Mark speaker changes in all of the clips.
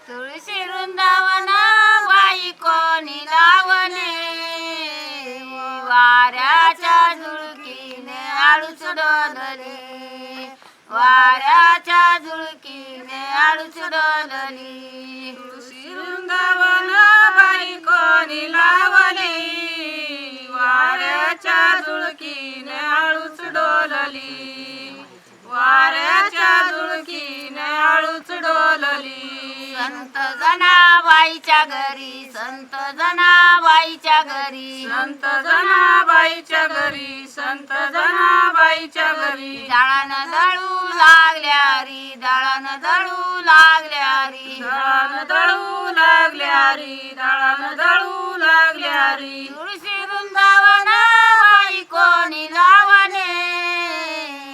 Speaker 1: तुळशी वृंदावन बाई कोणी लावले वाऱ्याच्या झुळकीने आळूच डोलली वाऱ्याच्या झुळकीने आळूच डोलली
Speaker 2: तुळशी वृंदावन बाई कोणी लावले वाऱ्याच्या झुळकीने आळूच डोलली वाऱ्याच्या झुळकीने आळूच डोलली
Speaker 1: संत जनाबाईच्या घरी संत जनाबाईच्या घरी
Speaker 2: संत जनाबाईच्या घरी संत जनाबाईच्या घरी
Speaker 1: दळण दळू लागल्या री दळण दळू लागल्या री
Speaker 2: दळण दळू लागल्या री दळण दळू लागल्या री
Speaker 1: तुळशी वृंदावन बाई कोणी लावले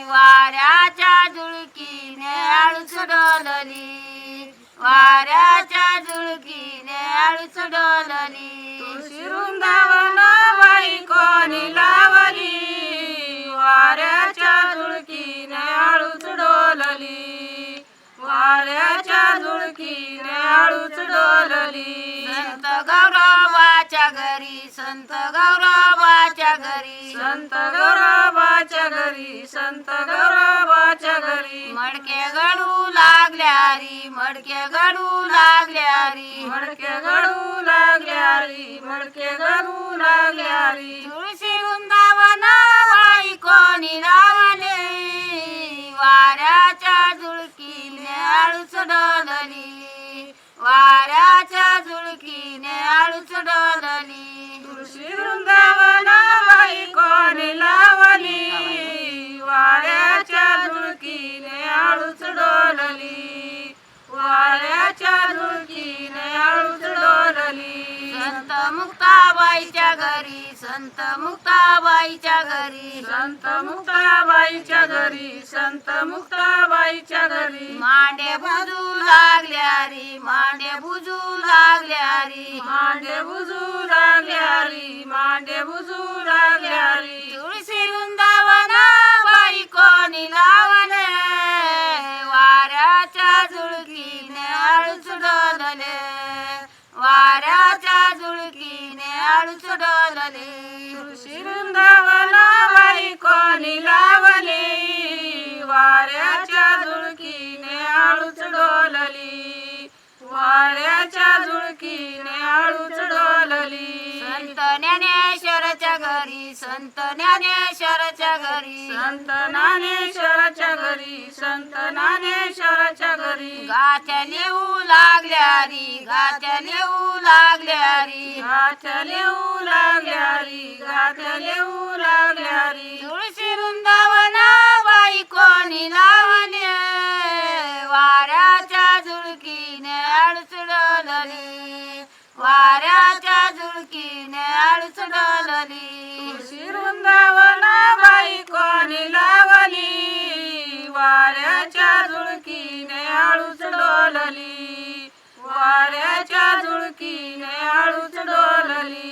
Speaker 1: वाऱ्याच्या झुळकीने आळूच डोलली वाऱ्याच्या झुळकीने आळूच डोलली
Speaker 2: तुळशी वृंदावन बाई कोणी लावली वाऱ्याच्या झुळकीने आळूच डोलली वाऱ्याच्या झुळकीने आळूच डोलली
Speaker 1: संत गौरवाच्या घरी संत गौरवाच्या घरी
Speaker 2: संत गौरवाच्या घरी संत गौरवाच्या घरी
Speaker 1: मडके गडू लागल्या री मडके गडू लागल्या री
Speaker 2: मडके गडू लागल्या री मडके गडू लागल्या री
Speaker 1: तुळशी वृंदावन बाई कोणी लावले वाऱ्याच्या झुळकीने आळूच डोलली वाऱ्याच्या झुळकीने आळूच डोलली
Speaker 2: तुळशी वृंदावन बाई कोणी लावली वाऱ्याच्या झुळकीने आळूच डोलली वाऱ्याच्या झुळकीने आळूच डोलली
Speaker 1: संत मुक्ताबाईच्या घरी संत मुक्ताबाईच्या घरी
Speaker 2: संत मुक्ताबाईच्या घरी संत मुक्ताबाईच्या घरी
Speaker 1: मांडे बुजू लागल्या री मांडे बुजू लागल्या री
Speaker 2: मांडे बुजू लागल्या री मांडे बुजू लागल्या री
Speaker 1: तुळशी वृंदावन बाई कोणी लावले वाऱ्याच्या झुळकीने आळूच डोलले वाऱ्याच्या झुळकीने आळूच डोलले
Speaker 2: तुळशी वृंदावन बाई कोणी लावली वाऱ्याच्या झुळकीने आळूच डोलली वाऱ्याच्या झुळकीने आळूच डोलली
Speaker 1: संत ज्ञानेश्वराच्या घरी संत ज्ञानेश्वराच्या घरी
Speaker 2: संत ज्ञानेश्वराच्या घरी संत ज्ञानेश्वराच्या घरी
Speaker 1: गाच्या लिहू लागल्या री गाच्या लिहू लागल्या री
Speaker 2: गाथ्या लिहू लागल्या री गाथ्या लिहू लागल्या री
Speaker 1: तुळशी वृंदावन बाई कोणी लावले वाऱ्याच्या झुळकीने आळूच डोलली वाऱ्याच्या झुळकीने आळूच डोलली
Speaker 2: तुळशी वृंदावन बाई कोणी लावली वाऱ्याच्या झुळकीने आळूच डोलली वाऱ्याच्या झुळकीने आळूच डोलली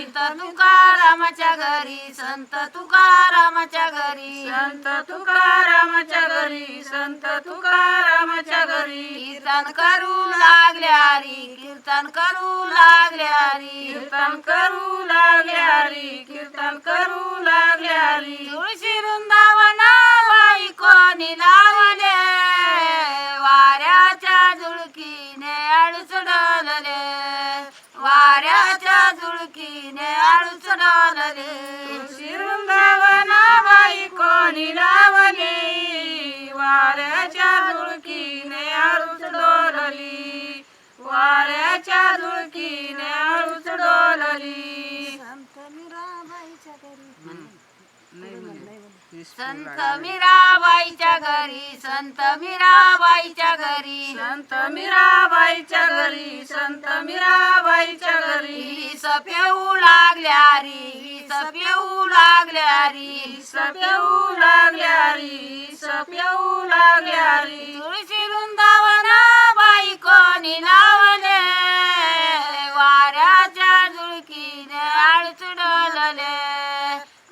Speaker 1: संत तुकारामाच्या घरी संत तुकारामाच्या घरी
Speaker 2: संत तुकारामाच्या घरी संत तुकारामाच्या घरी
Speaker 1: कीर्तन करू लागल्या री कीर्तन करू लागल्या री
Speaker 2: कीर्तन करू लागल्या री कीर्तन करू लागल्या री
Speaker 1: तुळशी वृंदावन बाई कोणी लावले वाऱ्याच्या झुळकीने आळूच डोलले वाऱ्याच्या झुळकीने आळूच डोलले
Speaker 2: तुळशी वृंदावन बाई कोणी लावली वाऱ्याच्या झुळकीने आळूच डोलली वाऱ्याच्या झुळकीने आळूच डोलली
Speaker 1: संत मीराबाईच्या घरी संत मीराबाईच्या घरी
Speaker 2: संत मीराबाईच्या घरी संत मीराबाईच्या घरी
Speaker 1: सपेऊ लागल्या री सपेऊ लागल्या री
Speaker 2: सपेऊ लागल्या री सपेऊ लागल्या री
Speaker 1: तुळशी वृंदावन बाई कोणी लावले वाऱ्याच्या झुळकीने आळूच डोलले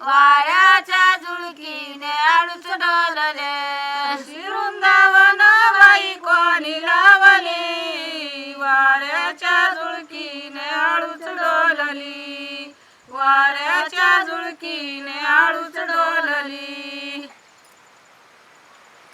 Speaker 1: वाऱ्याच्या झुळकीने आळूच डोलले
Speaker 2: वृंदावन बाई कोणी लावली वाऱ्याच्या झुळकीने आळूच डोल